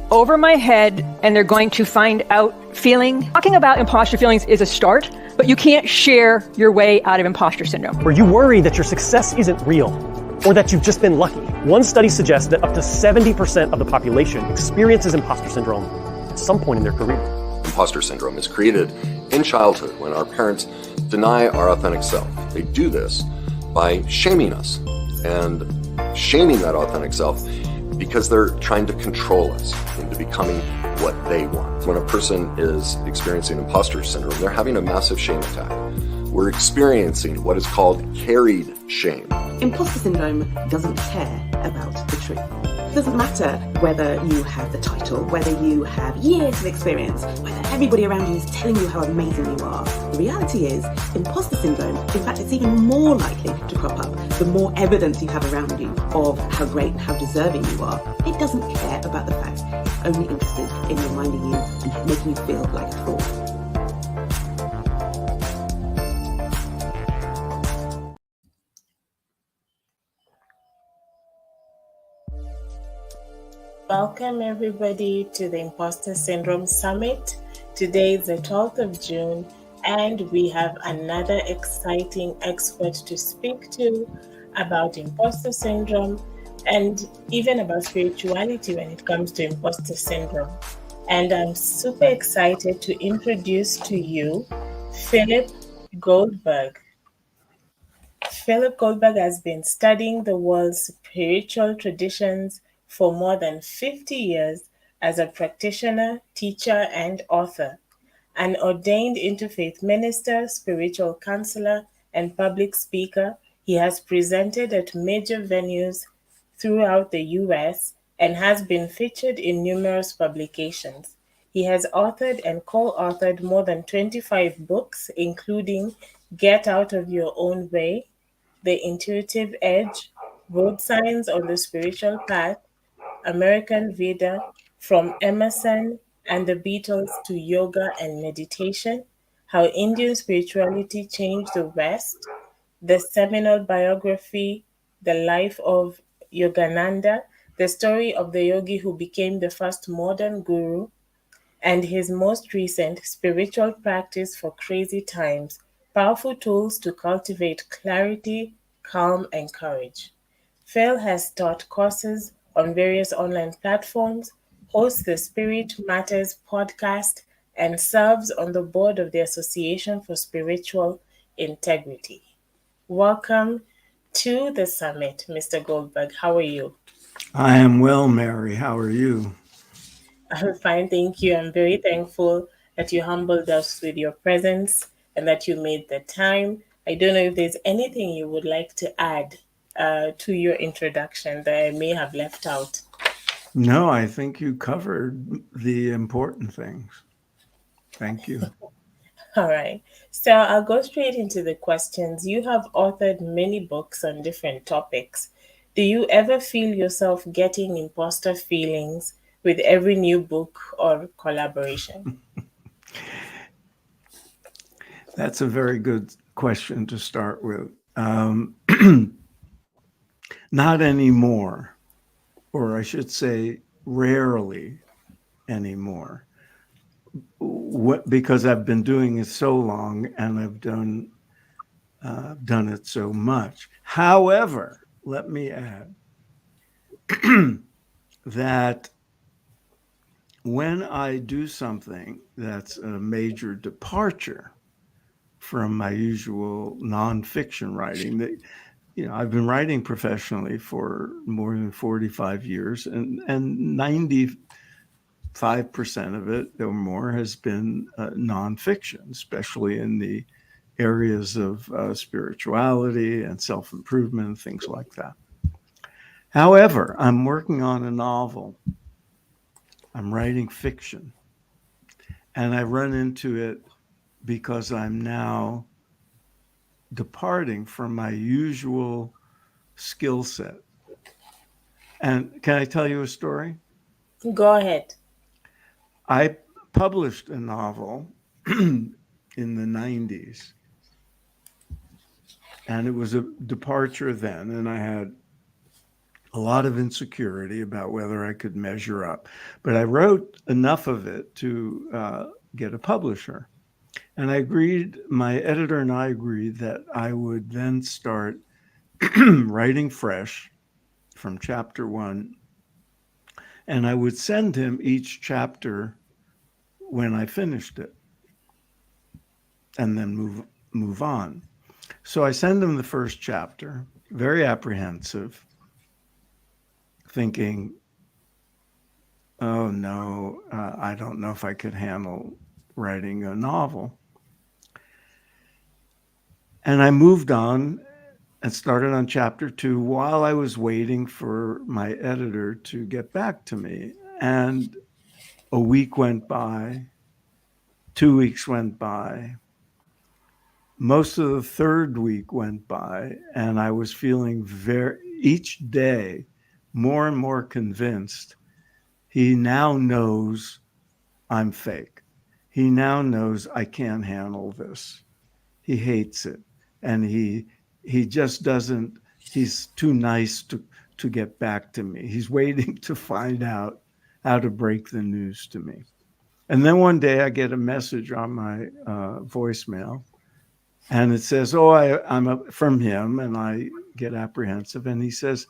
over my head and they're going to find out feeling. Talking about imposter feelings is a start, but you can't share your way out of imposter syndrome. Where you worry that your success isn't real or that you've just been lucky. One study suggests that up to 70% of the population experiences imposter syndrome at some point in their career. Imposter syndrome is created in childhood when our parents deny our authentic self. They do this by shaming us and shaming that authentic self because they're trying to control us into becoming what they want. When a person is experiencing imposter syndrome, they're having a massive shame attack. We're experiencing what is called carried shame. Imposter syndrome doesn't care about the truth. It doesn't matter whether you have the title, whether you have years of experience, whether everybody around you is telling you how amazing you are. The reality is, imposter syndrome, in fact, it's even more likely to crop up the more evidence you have around you of how great and how deserving you are. It doesn't care about the facts. It's only interested in reminding you and making you feel like a fraud. Welcome everybody to the Imposter Syndrome Summit. Today is the 12th of June and we have another exciting expert to speak to about imposter syndrome and even about spirituality when it comes to imposter syndrome. And I'm super excited to introduce to you Philip Goldberg. Philip Goldberg has been studying the world's spiritual traditions for more than 50 years as a practitioner, teacher, and author. An ordained Interfaith Minister, spiritual counselor, and public speaker, he has presented at major venues throughout the US and has been featured in numerous publications. He has authored and co-authored more than 25 books, including Get Out of Your Own Way, The Intuitive Edge, Roadsigns on the Spiritual Path, American Veda, From Emerson and the Beatles to Yoga and Meditation, How Indian Spirituality Changed the West, the seminal biography, The Life of Yogananda, the story of the yogi who became the first modern guru, and his most recent Spiritual Practice for Crazy Times, Powerful Tools to Cultivate Clarity, Calm, and Courage. Phil has taught courses on various online platforms, hosts the Spirit Matters podcast, and serves on the board of the Association for Spiritual Integrity. Welcome to the summit, Mr. Goldberg. How are you? I am well, Mary. How are you? I'm fine, thank you. I'm very thankful that you humbled us with your presence and that you made the time. I don't know if there's anything you would like to add to your introduction that I may have left out. No, I think you covered the important things. Thank you. All right. So I'll go straight into the questions. You have authored many books on different topics. Do you ever feel yourself getting imposter feelings with every new book or collaboration? That's a very good question to start with. Not anymore, or I should say rarely anymore. Because I've been doing it so long and I've done it so much. However, let me add that when I do something that's a major departure from my usual nonfiction writing, I've been writing professionally for more than 45 years, and 95% of it or more has been nonfiction, especially in the areas of spirituality and self-improvement, things like that. However, I'm working on a novel. I'm writing fiction, and I run into it because I'm now departing from my usual skill set. And can I tell you a story? Go ahead. I published a novel in the 90s, and it was a departure then, and I had a lot of insecurity about whether I could measure up. But I wrote enough of it to get a publisher. And my editor and I agreed that I would then start writing fresh from chapter 1. And I would send him each chapter when I finished it and then move on. So I send him the first chapter, very apprehensive, thinking, oh no, I don't know if I could handle writing a novel. And I moved on and started on chapter 2 while I was waiting for my editor to get back to me. And a week went by, 2 weeks went by, most of the third week went by, and I was feeling each day more and more convinced he now knows I'm fake. He now knows I can't handle this. He hates it. And he just doesn't, he's too nice to get back to me. He's waiting to find out how to break the news to me. And then one day I get a message on my voicemail, and it says, oh, I'm from him, and I get apprehensive. And he says,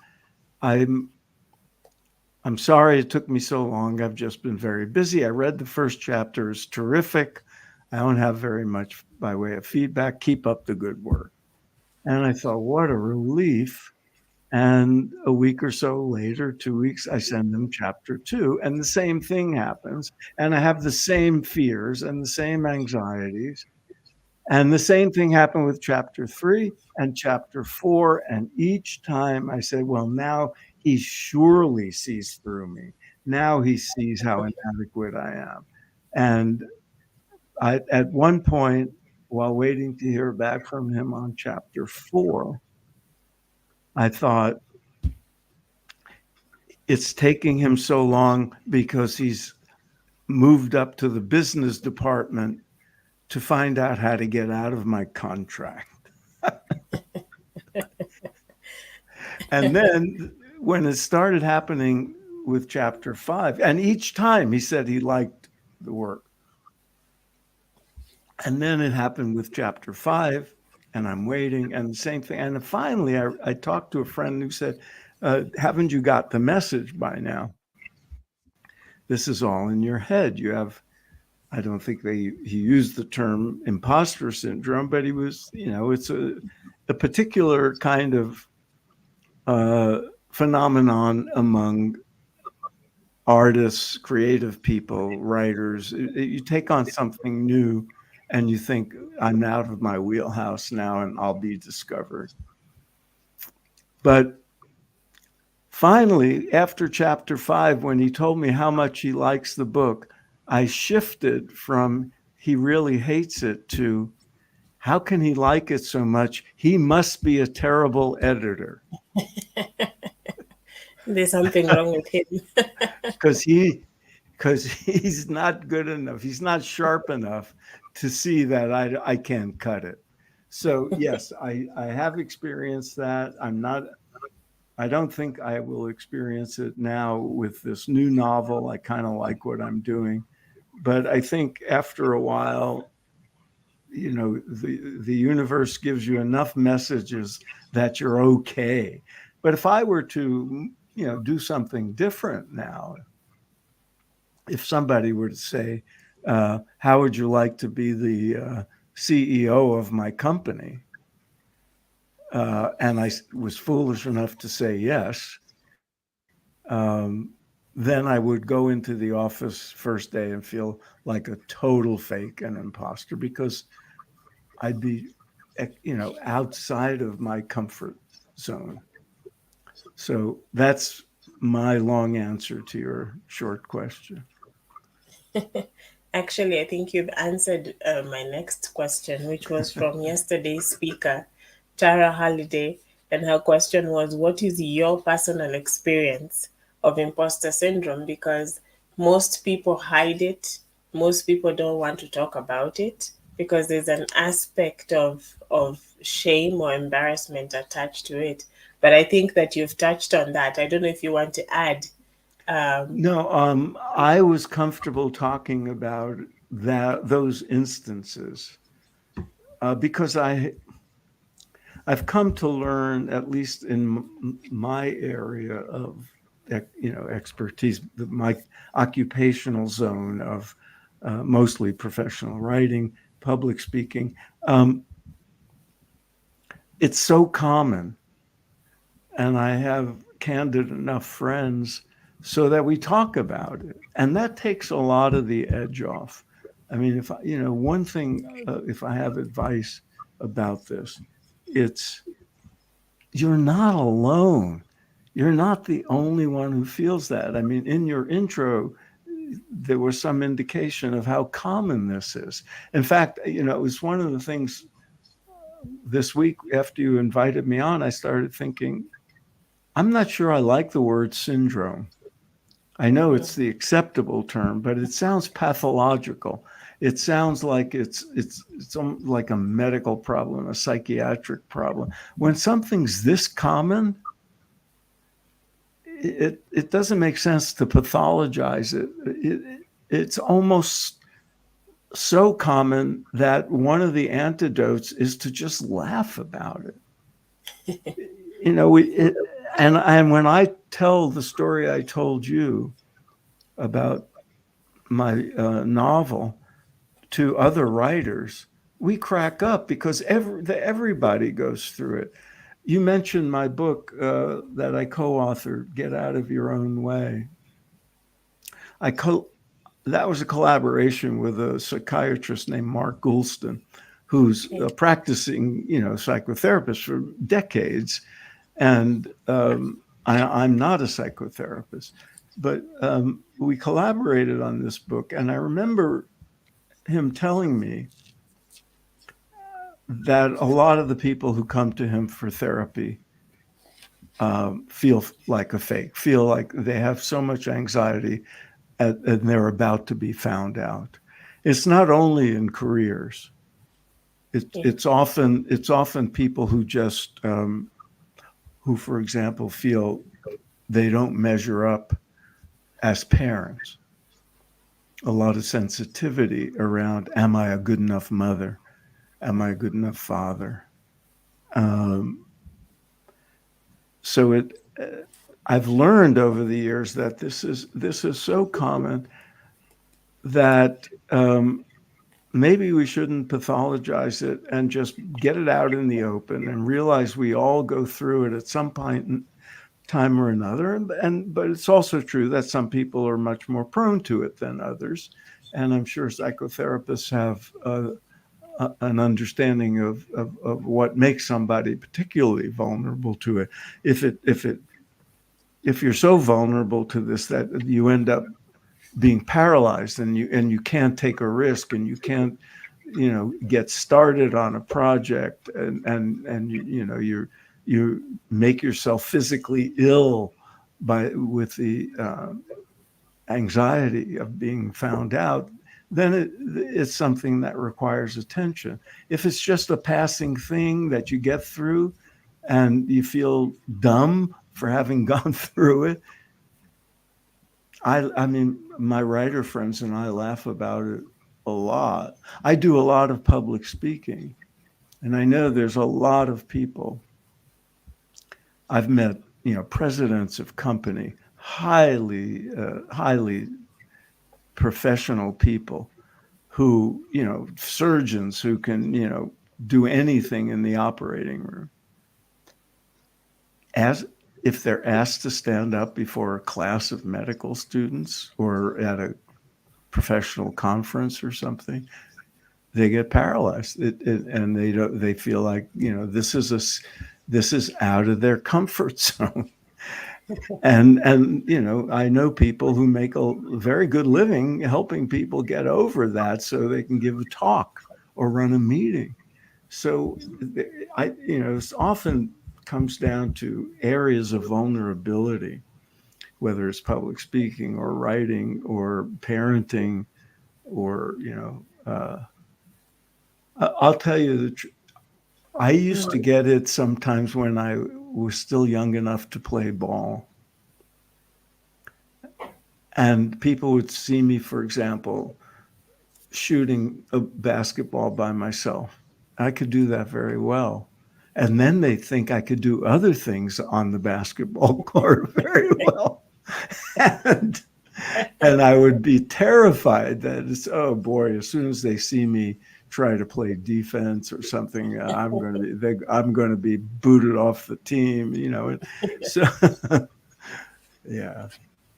I'm sorry it took me so long. I've just been very busy. I read the first chapter. It's terrific. I don't have very much by way of feedback. Keep up the good work. And I thought, what a relief. And a week or so later, 2 weeks, I send him chapter 2, and the same thing happens. And I have the same fears and the same anxieties. And the same thing happened with chapter 3 and chapter 4. And each time I said, well, now he surely sees through me. Now he sees how inadequate I am. And at one point, while waiting to hear back from him on chapter 4, I thought, it's taking him so long because he's moved up to the business department to find out how to get out of my contract. And then when it started happening with chapter 5, and each time he said he liked the work. And then it happened with chapter 5, and I'm waiting, and the same thing. And finally, I talked to a friend who said, haven't you got the message by now? This is all in your head. You have, I don't think he used the term impostor syndrome, but he was, it's a particular kind of phenomenon among artists, creative people, writers. You take on something new and you think, I'm out of my wheelhouse now and I'll be discovered. But finally, after chapter 5, when he told me how much he likes the book, I shifted from he really hates it to how can he like it so much? He must be a terrible editor. There's something wrong with him. Because he's not good enough. He's not sharp enough to see that I can't cut it. So yes, I have experienced that. I don't think I will experience it now with this new novel. I kind of like what I'm doing. But I think after a while, the universe gives you enough messages that you're okay. But if I were to, do something different now, if somebody were to say, how would you like to be the CEO of my company? And I was foolish enough to say yes. Then I would go into the office first day and feel like a total fake and imposter because I'd be, outside of my comfort zone. So that's my long answer to your short question. Actually, I think you've answered my next question, which was from yesterday's speaker, Tara Halliday. And her question was, what is your personal experience of imposter syndrome? Because most people hide it. Most people don't want to talk about it. because there's an aspect of shame or embarrassment attached to it. But I think that you've touched on that. I don't know if you want to add. No, I was comfortable talking about those instances because I've come to learn, at least in my area of expertise, my occupational zone of mostly professional writing, public speaking. It's so common, and I have candid enough friends so that we talk about it, and that takes a lot of the edge off. I mean, if one thing, if I have advice about this, it's you're not alone. You're not the only one who feels that. I mean, in your intro, there was some indication of how common this is. In fact, it was one of the things this week after you invited me on, I started thinking, I'm not sure I like the word syndrome. I know it's the acceptable term, but it sounds pathological. It sounds like it's like a medical problem, a psychiatric problem. When something's this common, it doesn't make sense to pathologize it. It's almost so common that one of the antidotes is to just laugh about it. And when I tell the story I told you about my novel to other writers, we crack up because everybody goes through it. You mentioned my book that I co-authored, Get Out of Your Own Way. That was a collaboration with a psychiatrist named Mark Goulston, who's a practicing, psychotherapist for decades. And I'm not a psychotherapist, but we collaborated on this book. And I remember him telling me that a lot of the people who come to him for therapy feel like a fake, feel like they have so much anxiety and they're about to be found out. It's not only in careers. It's often people who just who, for example, feel they don't measure up as parents. A lot of sensitivity around, am I a good enough mother? Am I a good enough father? So I've learned over the years that this is so common that maybe we shouldn't pathologize it and just get it out in the open and realize we all go through it at some point in time or another. But it's also true that some people are much more prone to it than others. And I'm sure psychotherapists have an understanding of what makes somebody particularly vulnerable to it. If you're so vulnerable to this that you end up being paralyzed and you can't take a risk and you can't get started on a project and you make yourself physically ill with the anxiety of being found out, then it's something that requires attention. If it's just a passing thing that you get through and you feel dumb for having gone through it, I mean, my writer friends and I laugh about it a lot. I do a lot of public speaking, and I know there's a lot of people. I've met, presidents of company, highly professional people who, surgeons who can, do anything in the operating room. As if they're asked to stand up before a class of medical students or at a professional conference or something, they get paralyzed and they feel like, this is out of their comfort zone. And I know people who make a very good living helping people get over that so they can give a talk or run a meeting. So it often comes down to areas of vulnerability, whether it's public speaking or writing or parenting or I'll tell you the truth. I used to get it sometimes when I was still young enough to play ball. And people would see me, for example, shooting a basketball by myself. I could do that very well. And then they think I could do other things on the basketball court very well. and, and I would be terrified that it's, oh boy, as soon as they see me try to play defense or something, I'm going to be booted off the team, you know. So, yeah.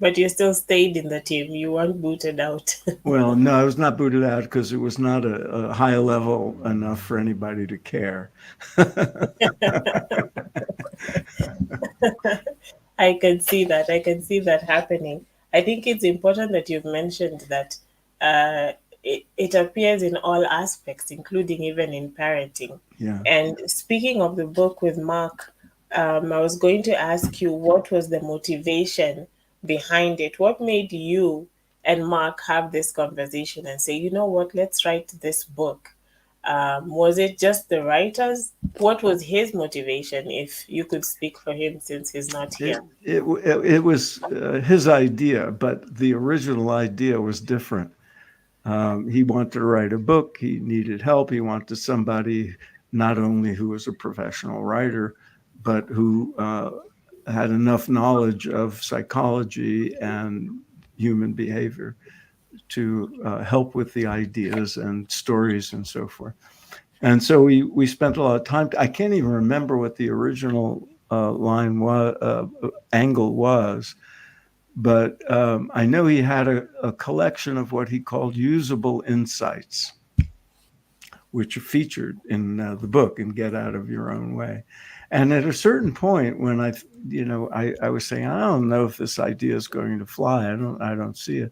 But you still stayed in the team. You weren't booted out. Well, no, I was not booted out because it was not a high level enough for anybody to care. I can see that. I can see that happening. I think it's important that you've mentioned that it appears in all aspects, including even in parenting. Yeah. And speaking of the book with Mark, I was going to ask you what was the motivation behind it? What made you and Mark have this conversation and say, you know what, let's write this book? Was it just the writers? What was his motivation, if you could speak for him since he's not here? It was his idea, but the original idea was different. He wanted to write a book. He needed help. He wanted somebody not only who was a professional writer, but who had enough knowledge of psychology and human behavior to help with the ideas and stories and so forth. And so we spent a lot of time. I can't even remember what the original angle was, but I know he had a collection of what he called usable insights, which are featured in the book and Get Out of Your Own Way. And at a certain point when I was saying, I don't know if this idea is going to fly. I don't see it.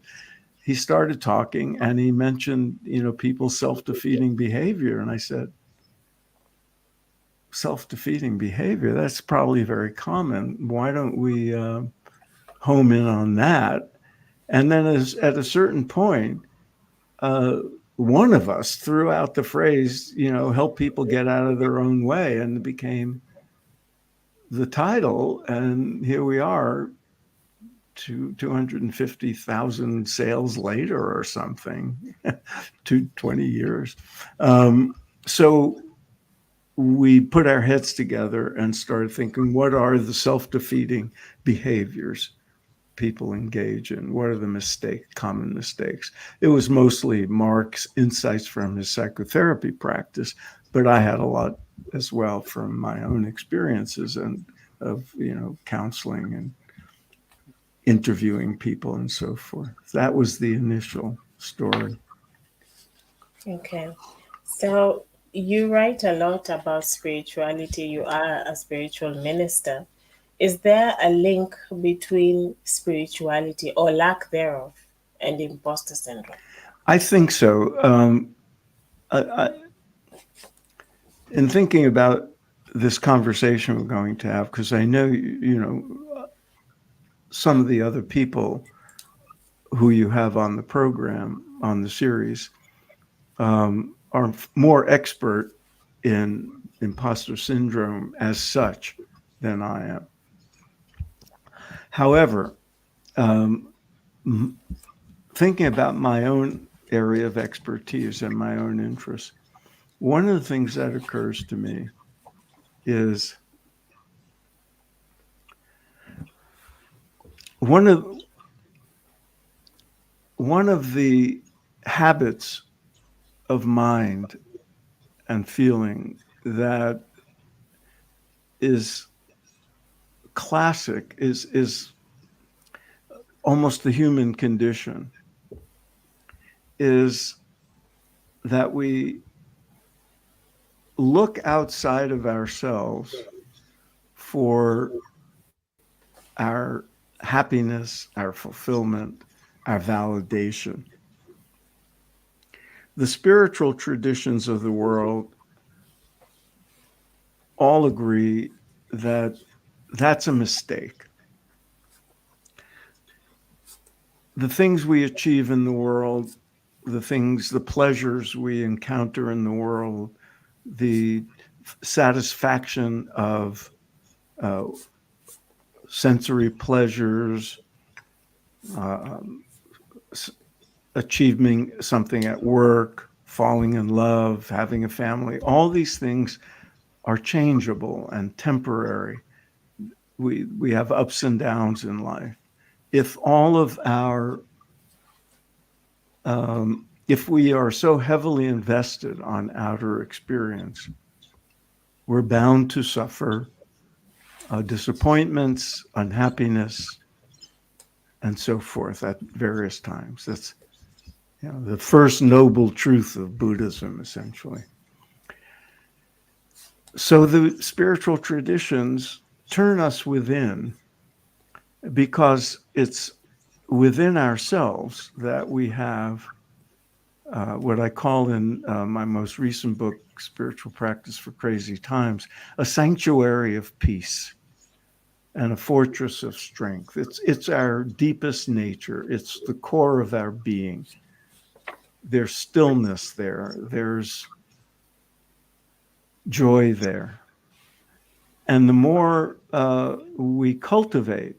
He started talking and he mentioned, people's self-defeating behavior. And I said, self-defeating behavior, that's probably very common. Why don't we home in on that? And then at a certain point, one of us threw out the phrase, help people get out of their own way. And it became the title. And here we are, 250,000 sales later or something, 20 years. So we put our heads together and started thinking, what are the self-defeating behaviors people engage in? What are the common mistakes? It was mostly Mark's insights from his psychotherapy practice, but I had a lot as well from my own experiences and of, counseling and interviewing people and so forth. That was the initial story. Okay. So you write a lot about spirituality. You are a spiritual minister. Is there a link between spirituality or lack thereof and imposter syndrome? I think so. In thinking about this conversation we're going to have, because I know, some of the other people who you have on the program, on the series, are more expert in imposter syndrome as such than I am. However, thinking about my own area of expertise and my own interests, one of the things that occurs to me is one of the habits of mind and feeling that is classic, is almost the human condition, is that we look outside of ourselves for our happiness, our fulfillment, our validation. The spiritual traditions of the world all agree that that's a mistake. The things we achieve in the world the things, the pleasures we encounter in the world, the satisfaction of sensory pleasures, achieving something at work, falling in love, having a family, all these things are changeable and temporary. We have ups and downs in life. If all of our, if we are so heavily invested on outer experience, we're bound to suffer disappointments, unhappiness, and so forth at various times. That's the first noble truth of Buddhism, essentially. So the spiritual traditions turn us within, because it's within ourselves that we have what I call in my most recent book, Spiritual Practice for Crazy Times, a sanctuary of peace and a fortress of strength. It's our deepest nature. It's the core of our being. There's stillness there. There's joy there. And the more we cultivate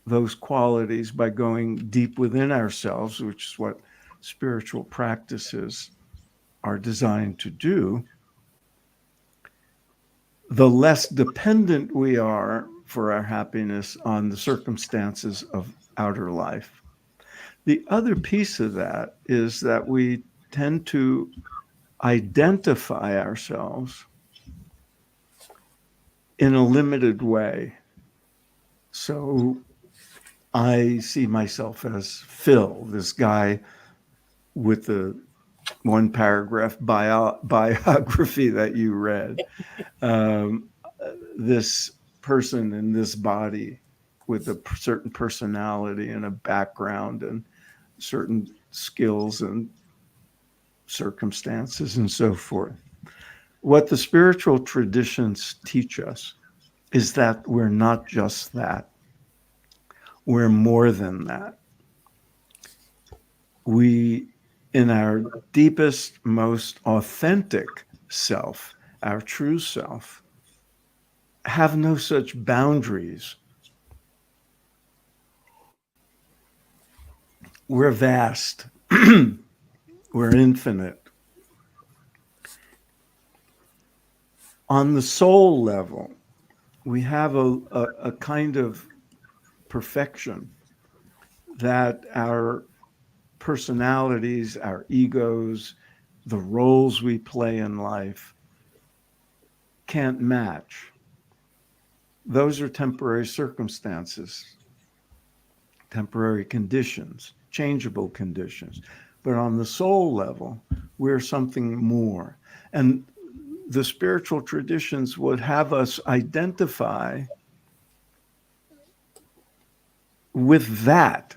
those qualities by going deep within ourselves, which is what spiritual practices are designed to do, the less dependent we are for our happiness on the circumstances of outer life. The other piece of that is that we tend to identify ourselves in a limited way. So I see myself as Phil, this guy with the one paragraph biography that you read. This person in this body with a certain personality and a background and certain skills and circumstances and so forth. What the spiritual traditions teach us is that we're not just that. We're more than that. We, in our deepest, most authentic self, our true self, have no such boundaries. We're vast. We're infinite. On the soul level, we have a kind of perfection that our personalities, our egos, the roles we play in life can't match. Those are temporary circumstances, temporary conditions, changeable conditions. But on the soul level, we're something more. And the spiritual traditions would have us identify with that,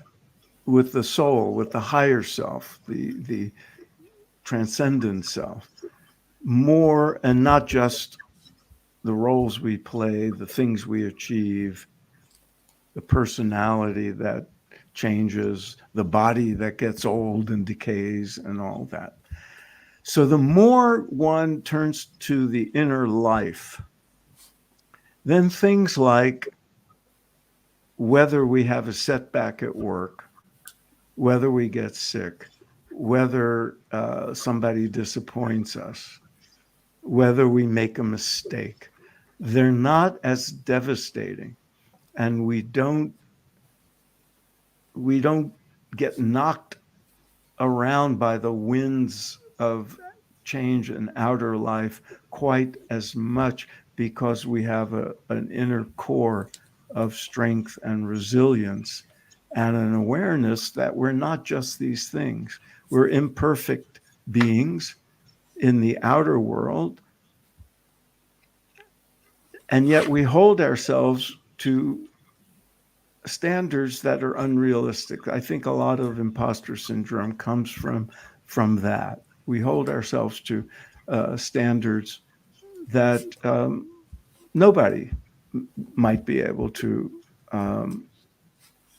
with the soul, with the higher self, the transcendent self, more, and not just the roles we play, the things we achieve, the personality that changes, the body that gets old and decays, and all that. So the more one turns to the inner life, then things like whether we have a setback at work, whether we get sick, whether somebody disappoints us, whether we make a mistake, they're not as devastating, and we don't get knocked around by the winds of change in outer life quite as much, because we have an inner core of strength and resilience and an awareness that we're not just these things. We're imperfect beings in the outer world, and yet we hold ourselves to standards that are unrealistic. I think a lot of imposter syndrome comes from that. We hold ourselves to standards that nobody might be able to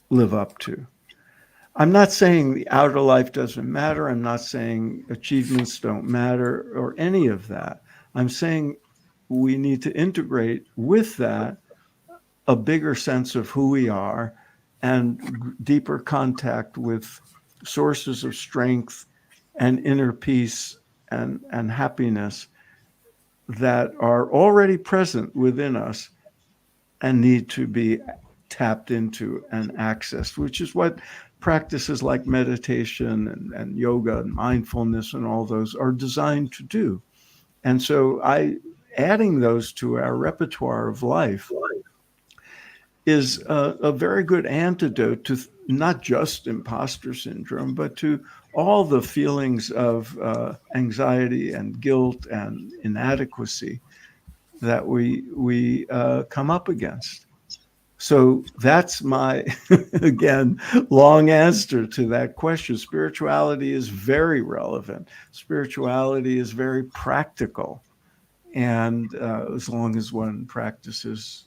live up to. I'm not saying the outer life doesn't matter. I'm not saying achievements don't matter or any of that. I'm saying we need to integrate with that a bigger sense of who we are and deeper contact with sources of strength and inner peace and happiness that are already present within us and need to be tapped into and accessed, which is what practices like meditation and yoga and mindfulness and all those are designed to do. And so adding those to our repertoire of life is a very good antidote to not just imposter syndrome, but to all the feelings of anxiety and guilt and inadequacy that we come up against. So that's my, again, long answer to that question. Spirituality is very relevant. Spirituality is very practical. And as long as one practices,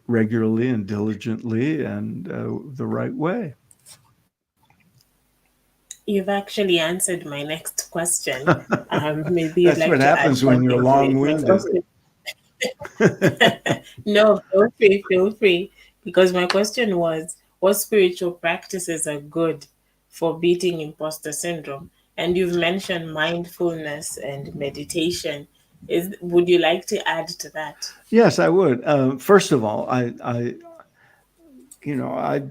regularly and diligently and the right way. You've actually answered my next question. Maybe you'd That's like what to add happens when you're something to it. long-winded. No, feel free. Because my question was, what spiritual practices are good for beating imposter syndrome? And you've mentioned mindfulness and meditation. Would you like to add to that? Yes, I would. First of all, I've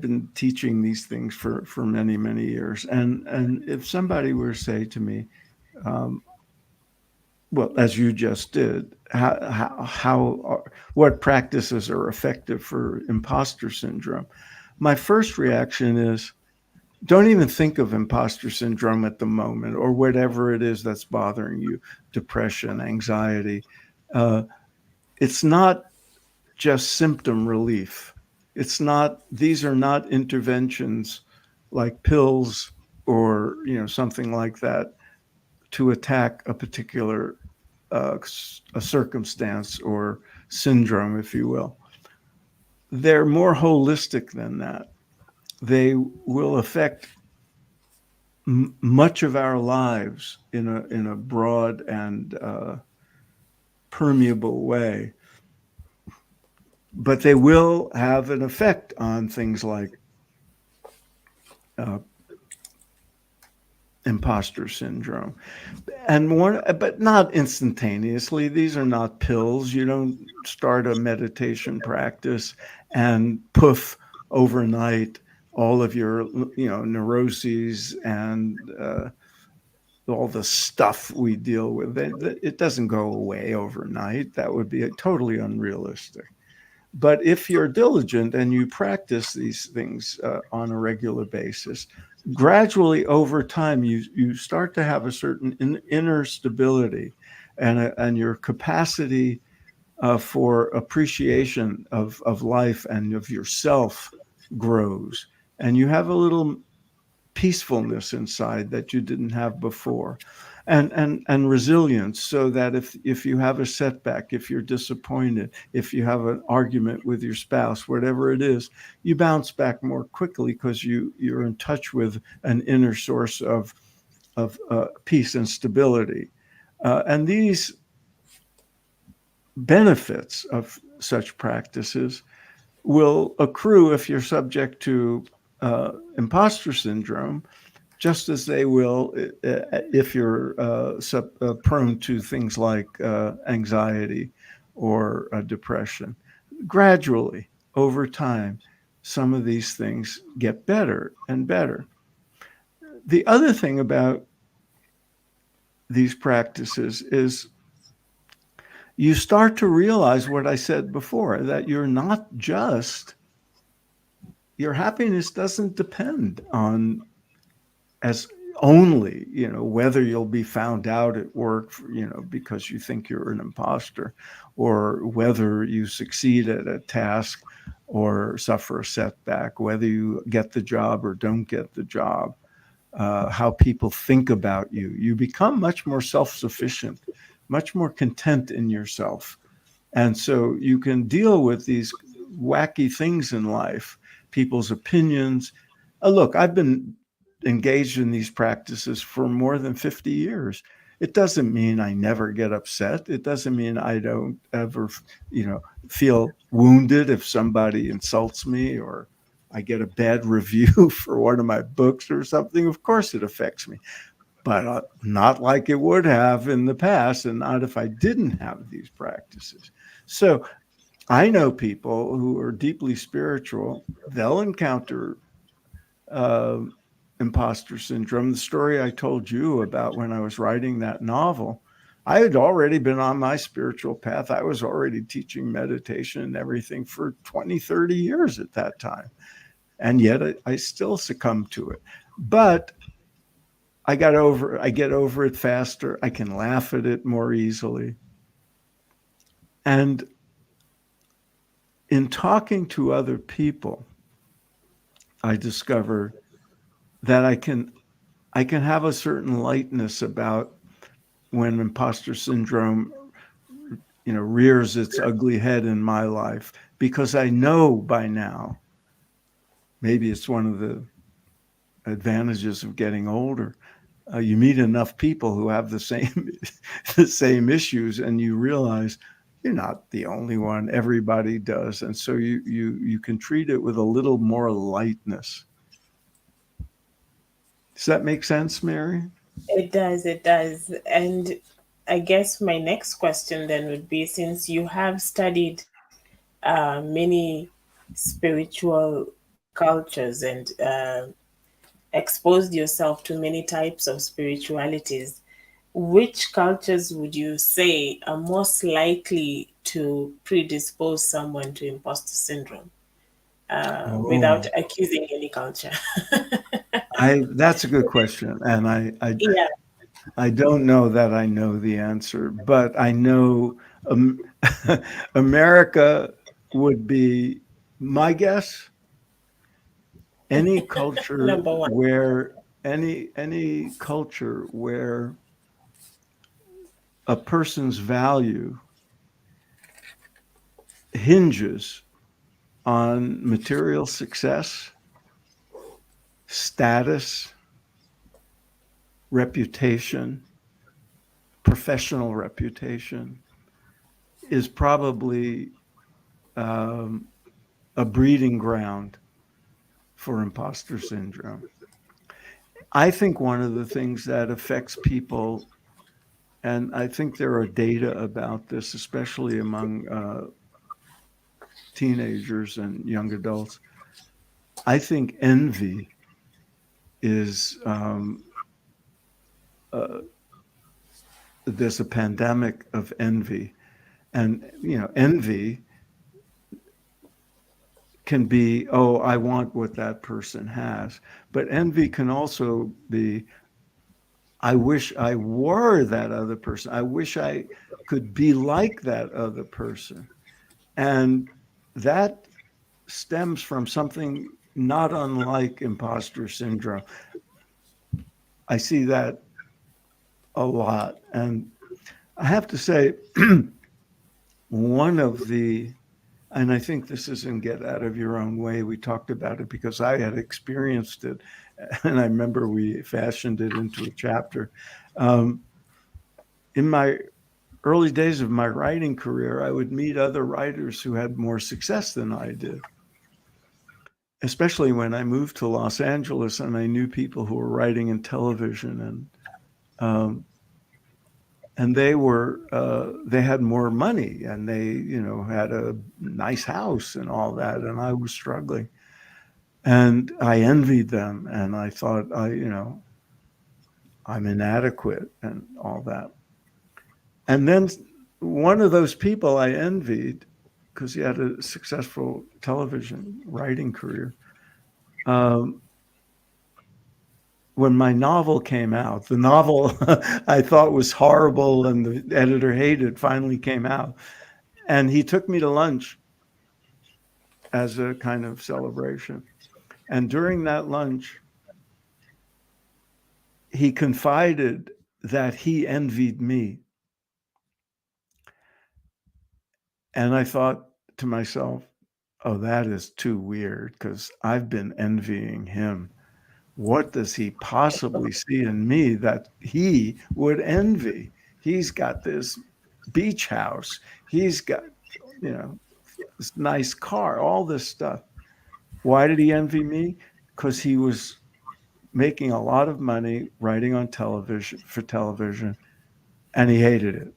been teaching these things for many, many years. And if somebody were to say to me, well, as you just did, what practices are effective for imposter syndrome? My first reaction is, don't even think of imposter syndrome at the moment or whatever it is that's bothering you, depression, anxiety. It's not just symptom relief. These are not interventions like pills or, something like that to attack a particular a circumstance or syndrome, if you will. They're more holistic than that. They will affect much of our lives in a broad and permeable way. But they will have an effect on things like imposter syndrome, but not instantaneously. These are not pills. You don't start a meditation practice and poof, overnight, all of your neuroses and all the stuff we deal with. It doesn't go away overnight. That would be totally unrealistic. But if you're diligent and you practice these things on a regular basis, gradually over time, you start to have a certain inner stability and your capacity for appreciation of life and of yourself grows. And you have a little peacefulness inside that you didn't have before. And resilience, so that if you have a setback, if you're disappointed, if you have an argument with your spouse, whatever it is, you bounce back more quickly because you're in touch with an inner source of peace and stability. And these benefits of such practices will accrue if you're subject to imposter syndrome, just as they will if you're prone to things like anxiety or depression. Gradually, over time, some of these things get better and better. The other thing about these practices is you start to realize what I said before, that you're not just, your happiness doesn't depend on as only, whether you'll be found out at work, because you think you're an imposter, or whether you succeed at a task or suffer a setback, whether you get the job or don't get the job, how people think about you. You become much more self-sufficient, much more content in yourself. And so you can deal with these wacky things in life people's opinions. Look, I've been engaged in these practices for more than 50 years. It doesn't mean I never get upset. It doesn't mean I don't ever, feel wounded if somebody insults me or I get a bad review for one of my books or something. Of course it affects me, but not like it would have in the past, and not if I didn't have these practices. So I know people who are deeply spiritual, they'll encounter imposter syndrome. The story I told you about when I was writing that novel, I had already been on my spiritual path. I was already teaching meditation and everything for 20, 30 years at that time. And yet I still succumbed to it. But I get over it faster. I can laugh at it more easily. And in talking to other people, I discover that I can have a certain lightness about when imposter syndrome, rears its ugly head in my life, because I know by now, maybe it's one of the advantages of getting older. You meet enough people who have the same issues, and you realize you're not the only one. Everybody does, and so you can treat it with a little more lightness. Does that make sense, Mary? It does, it does. And I guess my next question then would be, since you have studied many spiritual cultures and exposed yourself to many types of spiritualities, which cultures would you say are most likely to predispose someone to imposter syndrome, without accusing any culture? That's a good question, and Yeah. I don't know that I know the answer, but I know America would be my guess. Any culture Number one. where any culture where a person's value hinges on material success, status, reputation, professional reputation, is probably a breeding ground for imposter syndrome. I think one of the things that affects people, and I think there are data about this, especially among teenagers and young adults, I think envy is, there's a pandemic of envy. And, envy can be, oh, I want what that person has. But envy can also be, I wish I were that other person. I wish I could be like that other person. And that stems from something not unlike imposter syndrome. I see that a lot. And I have to say, one of the, and I think this is in Get Out of Your Own Way, we talked about it because I had experienced it, and I remember we fashioned it into a chapter. In my early days of my writing career, I would meet other writers who had more success than I did, especially when I moved to Los Angeles and I knew people who were writing in television, and they had more money, and they, had a nice house and all that. And I was struggling, and I envied them. And I thought, I'm inadequate and all that. And then one of those people I envied, because he had a successful television writing career, when my novel came out, the novel I thought was horrible and the editor hated, finally came out. And he took me to lunch as a kind of celebration. And during that lunch, he confided that he envied me. And I thought to myself, oh, that is too weird because I've been envying him. What does he possibly see in me that he would envy? He's got this beach house. He's got, you know, this nice car, all this stuff. Why did he envy me? Because he was making a lot of money writing on television for television, and he hated it.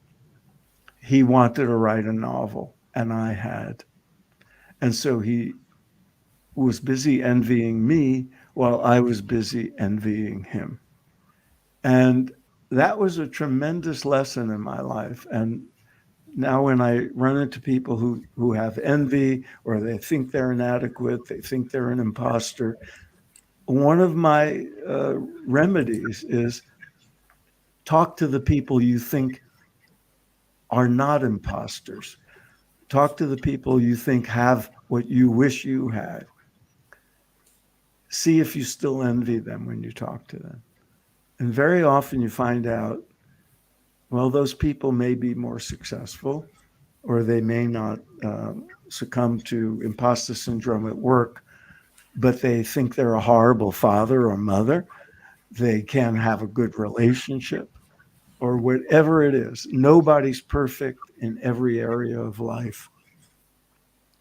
He wanted to write a novel, and I had. And so he was busy envying me while I was busy envying him. And that was a tremendous lesson in my life. And now when I run into people who have envy, or they think they're inadequate, they think they're an imposter, one of my remedies is talk to the people you think are not imposters. Talk to the people you think have what you wish you had. See if you still envy them when you talk to them. And very often you find out, well, those people may be more successful, or they may not succumb to imposter syndrome at work, but they think they're a horrible father or mother. They can't have a good relationship, or whatever it is. Nobody's perfect in every area of life.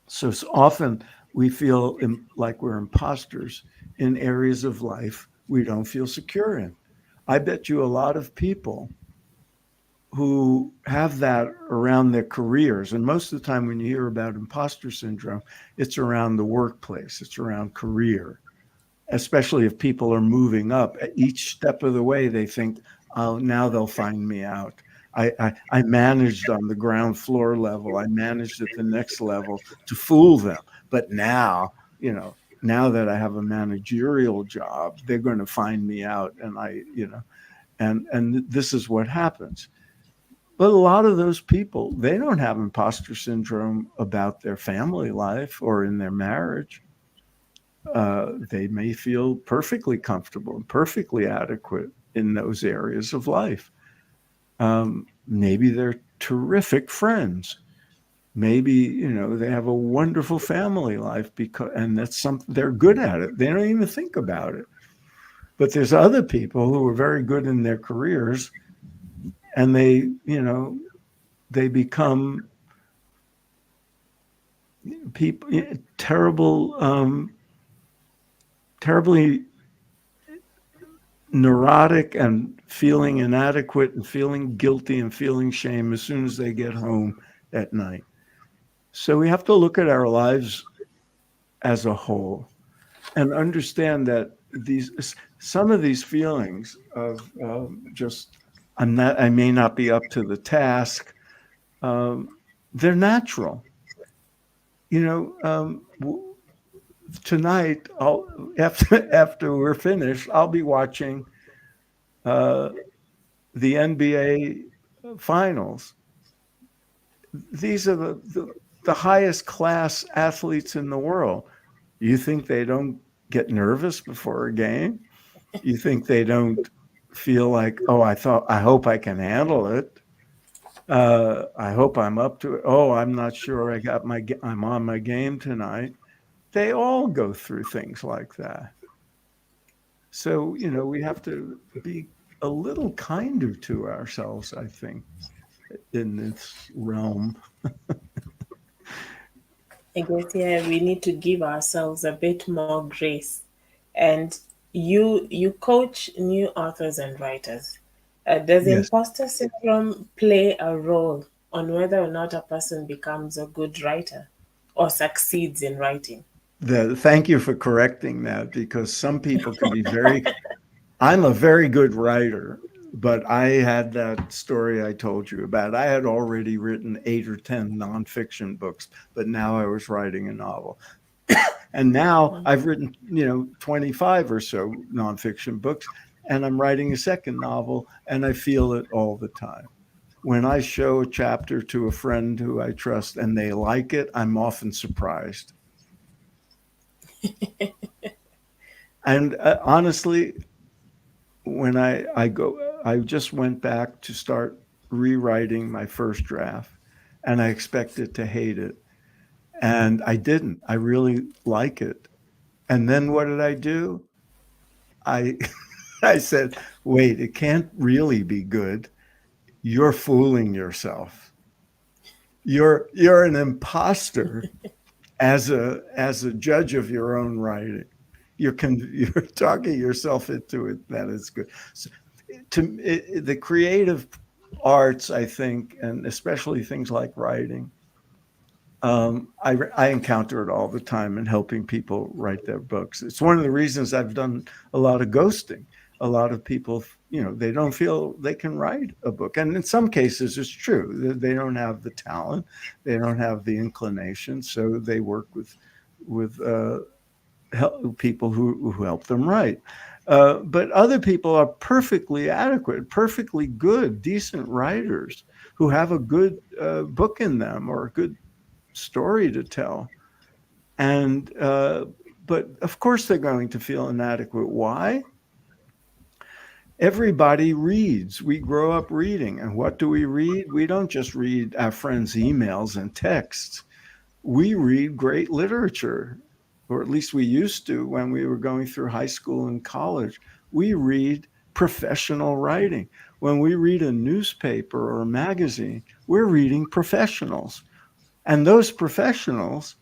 So often we feel like we're imposters in areas of life we don't feel secure in. I bet you a lot of people who have that around their careers, and most of the time when you hear about imposter syndrome, it's around the workplace, it's around career, especially if people are moving up. At each step of the way, they think, oh, now they'll find me out. I managed on the ground floor level. I managed at the next level to fool them. But now, now that I have a managerial job, they're going to find me out. And and this is what happens. But a lot of those people, they don't have imposter syndrome about their family life or in their marriage. They may feel perfectly comfortable and perfectly adequate in those areas of life. Maybe they're terrific friends. Maybe, they have a wonderful family life and that's something they're good at it. They don't even think about it. But there's other people who are very good in their careers, and they become people, terribly neurotic and feeling inadequate and feeling guilty and feeling shame as soon as they get home at night. So we have to look at our lives as a whole and understand that some of these feelings of I may not be up to the task. They're natural. Tonight, after we're finished, I'll be watching the NBA finals. These are the highest class athletes in the world. You think they don't get nervous before a game? You think they don't feel like, oh, I hope I can handle it. I hope I'm up to it. Oh, I'm not sure I'm on my game tonight. They all go through things like that. So, we have to be a little kinder to ourselves, I think, in this realm. I guess, yeah, we need to give ourselves a bit more grace. And you coach new authors and writers. Does Yes. imposter syndrome play a role on whether or not a person becomes a good writer or succeeds in writing? Thank you for correcting that, because some people can be I'm a very good writer, but I had that story I told you about. I had already written 8 or 10 nonfiction books, but now I was writing a novel. And now I've written, 25 or so nonfiction books, and I'm writing a second novel, and I feel it all the time. When I show a chapter to a friend who I trust and they like it, I'm often surprised. And honestly, when I just went back to start rewriting my first draft, and I expected to hate it. And I didn't. I really like it. And then what did I do? I I said, wait, it can't really be good. You're fooling yourself. You're an imposter as a judge of your own writing. You're talking yourself into it that it's good. So, the creative arts, I think, and especially things like writing, I encounter it all the time in helping people write their books. It's one of the reasons I've done a lot of ghosting. A lot of people, they don't feel they can write a book. And in some cases, it's true. They don't have the talent. They don't have the inclination. So they work with people who help them write. But other people are perfectly adequate, perfectly good, decent writers who have a good book in them or a good story to tell. And but of course they're going to feel inadequate. Why? Everybody reads. We grow up reading. And what do we read? We don't just read our friends' emails and texts. We read great literature, or at least we used to when we were going through high school and college. We read professional writing. When we read a newspaper or a magazine, we're reading professionals. And those professionals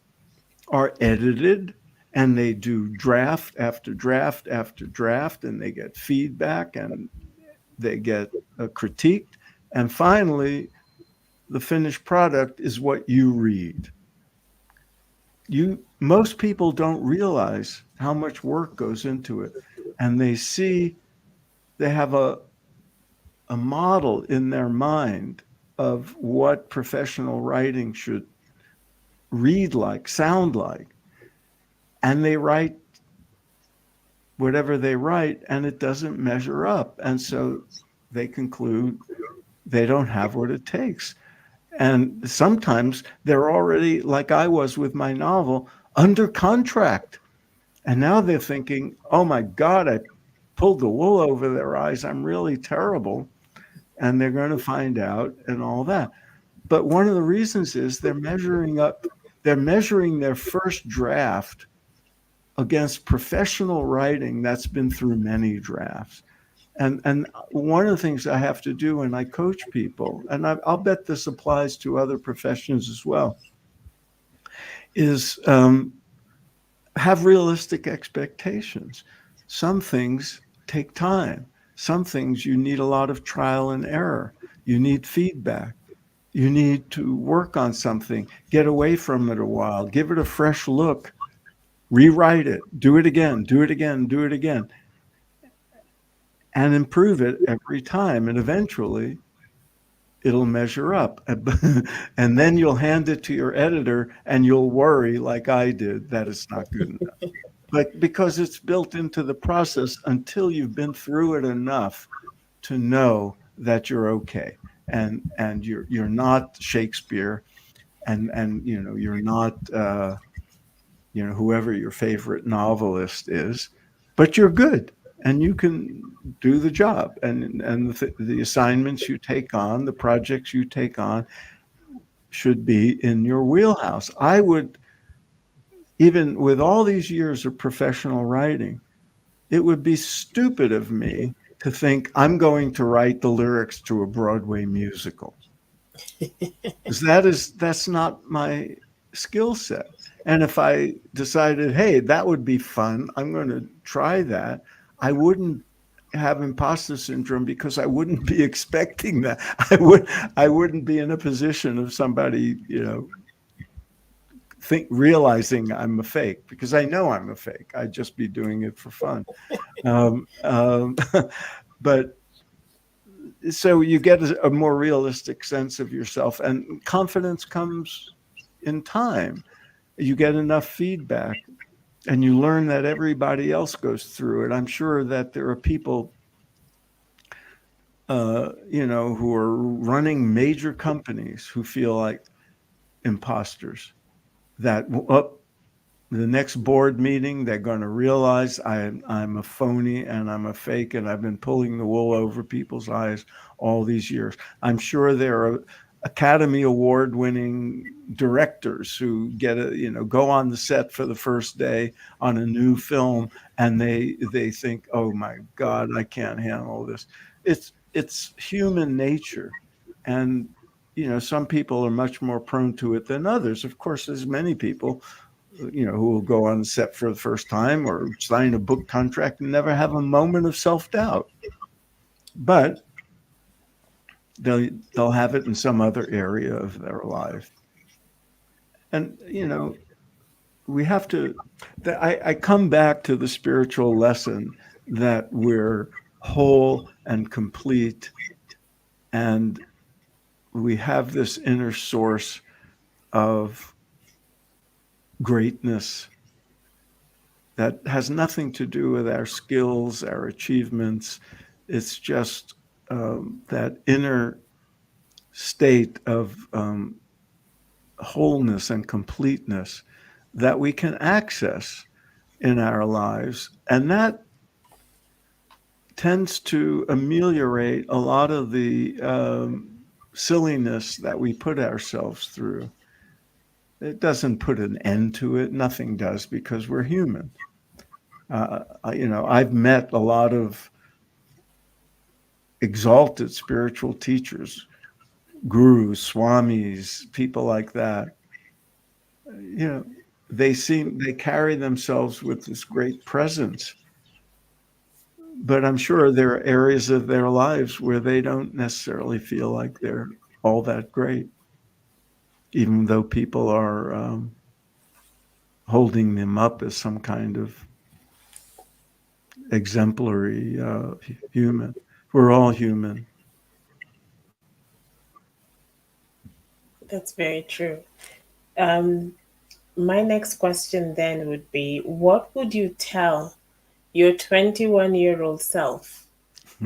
are edited, and they do draft after draft after draft, and they get feedback, and they get critiqued. And finally, the finished product is what you read. Most people don't realize how much work goes into it, and they have a model in their mind of what professional writing should read like, sound like, and they write whatever they write, and it doesn't measure up. And so they conclude they don't have what it takes. And sometimes they're already, like I was with my novel, under contract. And now they're thinking, oh my God, I pulled the wool over their eyes. I'm really terrible. And they're going to find out and all that. But one of the reasons is they're measuring their first draft against professional writing that's been through many drafts. And one of the things I have to do when I coach people, and I'll bet this applies to other professions as well, is have realistic expectations. Some things take time. Some things you need a lot of trial and error. You need feedback. You need to work on something, get away from it a while, give it a fresh look, rewrite it, do it again, do it again, do it again, and improve it every time. And eventually it'll measure up. And then you'll hand it to your editor and you'll worry, like I did, that it's not good enough. But because it's built into the process until you've been through it enough to know that you're okay. And you're not Shakespeare, and you're not whoever your favorite novelist is, but you're good and you can do the job. And the assignments you take on, the projects you take on, should be in your wheelhouse. I would, even with all these years of professional writing, it would be stupid of me to think I'm going to write the lyrics to a Broadway musical. Because that's not my skill set. And if I decided, hey, that would be fun, I'm going to try that, I wouldn't have imposter syndrome because I wouldn't be expecting that. I wouldn't be in a position of somebody, realizing I'm a fake, because I know I'm a fake. I'd just be doing it for fun. But so you get a more realistic sense of yourself, and confidence comes in time. You get enough feedback and you learn that everybody else goes through it. I'm sure that there are people, who are running major companies who feel like imposters, that the next board meeting, they're going to realize I'm a phony and I'm a fake, and I've been pulling the wool over people's eyes all these years. I'm sure there are Academy Award winning directors who get go on the set for the first day on a new film, and they think, oh my God, I can't handle this. It's human nature. And some people are much more prone to it than others. Of course, there's many people who will go on the set for the first time or sign a book contract and never have a moment of self-doubt. But they'll have it in some other area of their life. And we have to I come back to the spiritual lesson that we're whole and complete, and we have this inner source of greatness that has nothing to do with our skills, our achievements. It's just that inner state of wholeness and completeness that we can access in our lives. And that tends to ameliorate a lot of the silliness that we put ourselves through. It doesn't put an end to it. Nothing does, because we're human. I've met a lot of exalted spiritual teachers, gurus, swamis, people like that. They carry themselves with this great presence. But I'm sure there are areas of their lives where they don't necessarily feel like they're all that great, even though people are holding them up as some kind of exemplary human. We're all human. That's very true. My next question then would be, what would you tell your 21-year-old self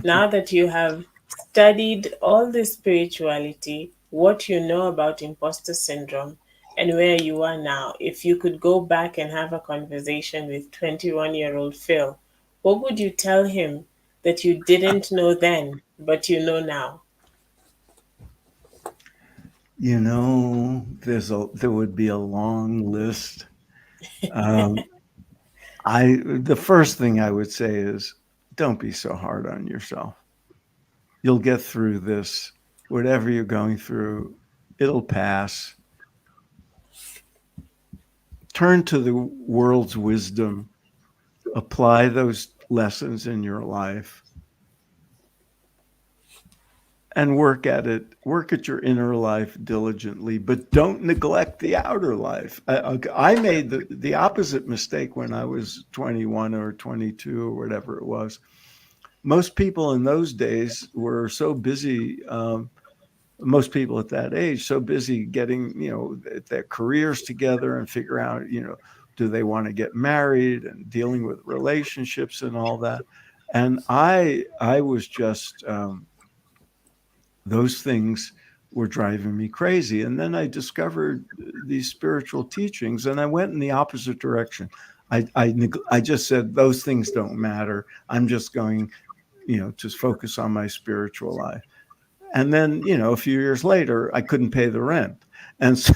now that you have studied all the spirituality, what you know about imposter syndrome, and where you are now? If you could go back and have a conversation with 21-year-old Phil, what would you tell him that you didn't know then, but you know now? There would be a long list. The first thing I would say is, don't be so hard on yourself. You'll get through this. Whatever you're going through, it'll pass. Turn to the world's wisdom. Apply those lessons in your life. And work at it. Work at your inner life diligently, but don't neglect the outer life. I made the opposite mistake when I was 21 or 22 or whatever it was. Most people in those days were so busy, most people at that age, so busy getting, their careers together and figure out, do they want to get married and dealing with relationships and all that. And I was just... those things were driving me crazy. And then I discovered these spiritual teachings, and I went in the opposite direction. I just said, those things don't matter. I'm just going, to focus on my spiritual life. And then, a few years later, I couldn't pay the rent. And so,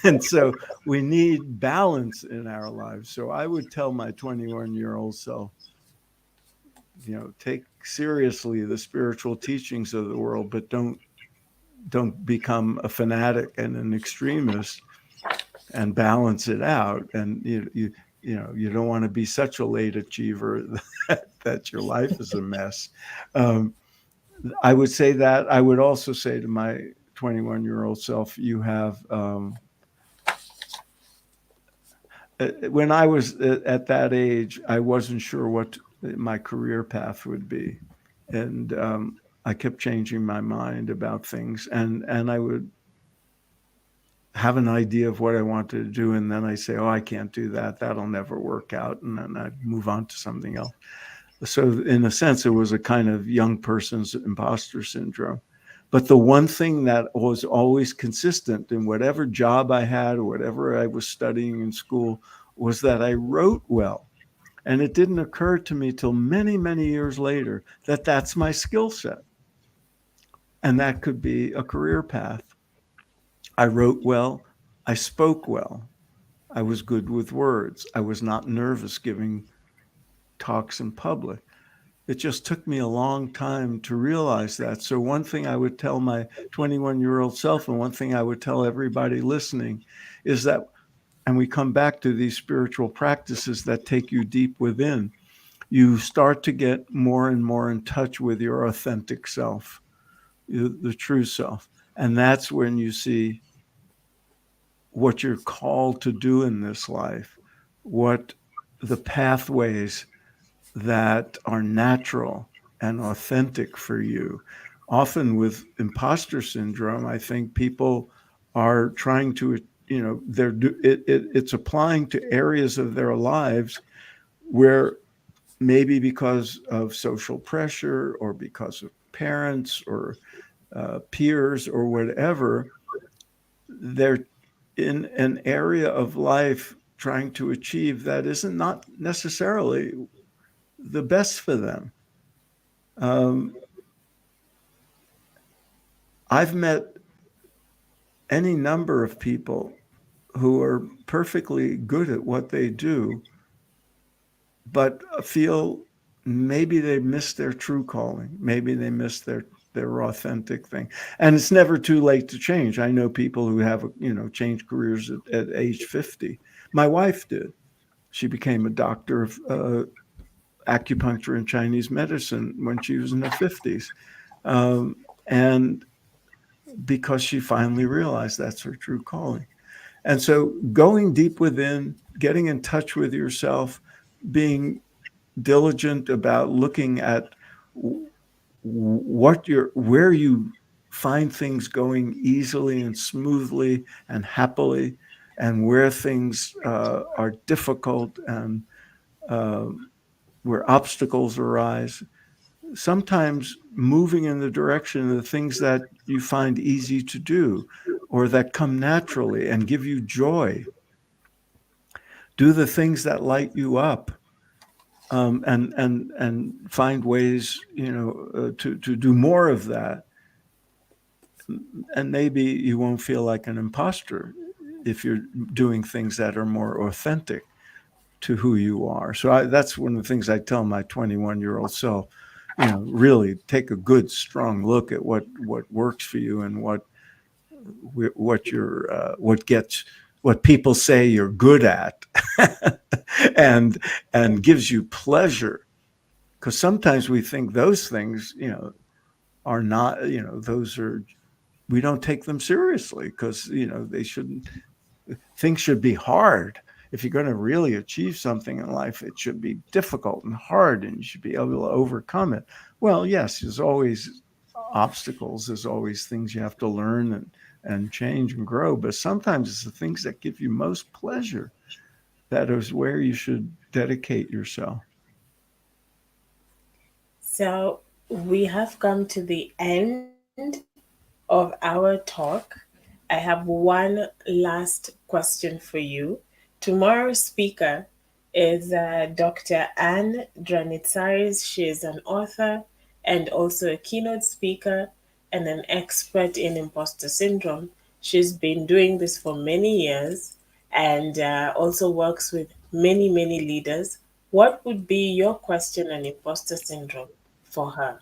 and so we need balance in our lives. So I would tell my 21-year-old self, take seriously the spiritual teachings of the world, but don't become a fanatic and an extremist, and balance it out. And you don't want to be such a late achiever that your life is a mess. I would say that. I would also say to my 21-year-old self, you have when I was at that age, I wasn't sure what my career path would be. And I kept changing my mind about things, and I would have an idea of what I wanted to do, and then I say, oh, I can't do that. That'll never work out. And then I'd move on to something else. So in a sense, it was a kind of young person's imposter syndrome. But the one thing that was always consistent in whatever job I had or whatever I was studying in school was that I wrote well. And it didn't occur to me till many, many years later that that's my skill set. And that could be a career path. I wrote well. I spoke well. I was good with words. I was not nervous giving talks in public. It just took me a long time to realize that. So one thing I would tell my 21-year-old self, and one thing I would tell everybody listening, is that, and we come back to these spiritual practices that take you deep within, you start to get more and more in touch with your authentic self, the true self. And that's when you see what you're called to do in this life, what the pathways that are natural and authentic for you. Often with imposter syndrome, I think people are trying to, it's applying to areas of their lives where maybe because of social pressure or because of parents or peers or whatever, they're in an area of life trying to achieve that isn't not necessarily the best for them. I've met any number of people who are perfectly good at what they do, but feel maybe they missed their true calling. Maybe they missed their authentic thing. And it's never too late to change. I know people who have, changed careers at age 50. My wife did. She became a doctor of acupuncture and Chinese medicine when she was in her 50s. And because she finally realized that's her true calling. And so going deep within, getting in touch with yourself, being diligent about looking at where you find things going easily and smoothly and happily, and where things are difficult and where obstacles arise. Sometimes moving in the direction of the things that you find easy to do or that come naturally and give you joy. Do the things that light you up, and find ways, to do more of that. And maybe you won't feel like an imposter if you're doing things that are more authentic to who you are. So that's one of the things I tell my 21-year-old self. Really take a good, strong look at what works for you and what people say you're good at, and gives you pleasure. Because sometimes we think those things, are not, we don't take them seriously because, they shouldn't. Things should be hard. If you're going to really achieve something in life, it should be difficult and hard, and you should be able to overcome it. Well, yes, there's always obstacles. There's always things you have to learn and change and grow. But sometimes it's the things that give you most pleasure that is where you should dedicate yourself. So we have come to the end of our talk. I have one last question for you. Tomorrow's speaker is Dr. Anne Dranitsaris. She is an author and also a keynote speaker and an expert in imposter syndrome. She's been doing this for many years and also works with many, many leaders. What would be your question on imposter syndrome for her?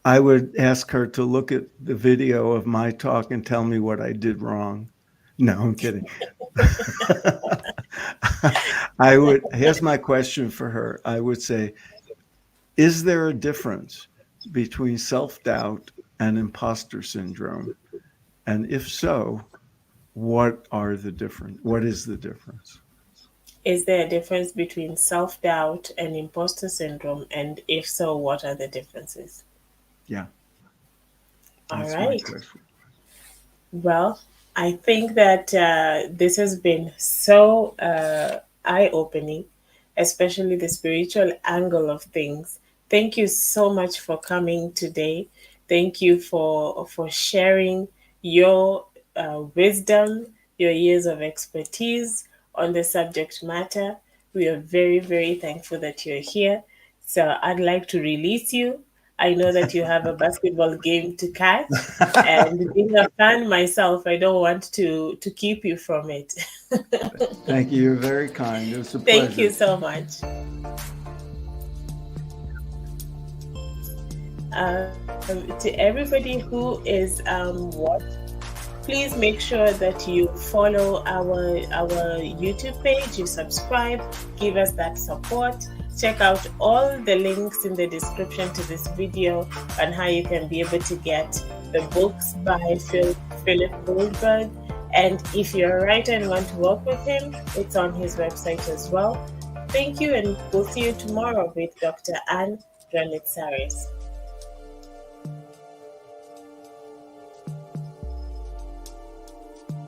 I would ask her to look at the video of my talk and tell me what I did wrong. No, I'm kidding. Here's my question for her. I would say, is there a difference between self-doubt and imposter syndrome? And if so, what is the difference? Is there a difference between self-doubt and imposter syndrome? And if so, what are the differences? Yeah. All That's right. my question. Well, I think that this has been so eye-opening, especially the spiritual angle of things. Thank you so much for coming today. Thank you for sharing your wisdom, your years of expertise on the subject matter. We are very, very thankful that you're here. So I'd like to release you I know that you have a basketball game to catch, and being a fan myself, I don't want to keep you from it. Thank you. You're very kind. It was a Thank you pleasure. so much. To everybody who is watching, please make sure that you follow our YouTube page, you subscribe, give us that support. Check out all the links in the description to this video on how you can be able to get the books by Philip Goldberg. And if you're a writer and want to work with him, it's on his website as well. Thank you, and we'll see you tomorrow with Dr. Anne Granitsaris.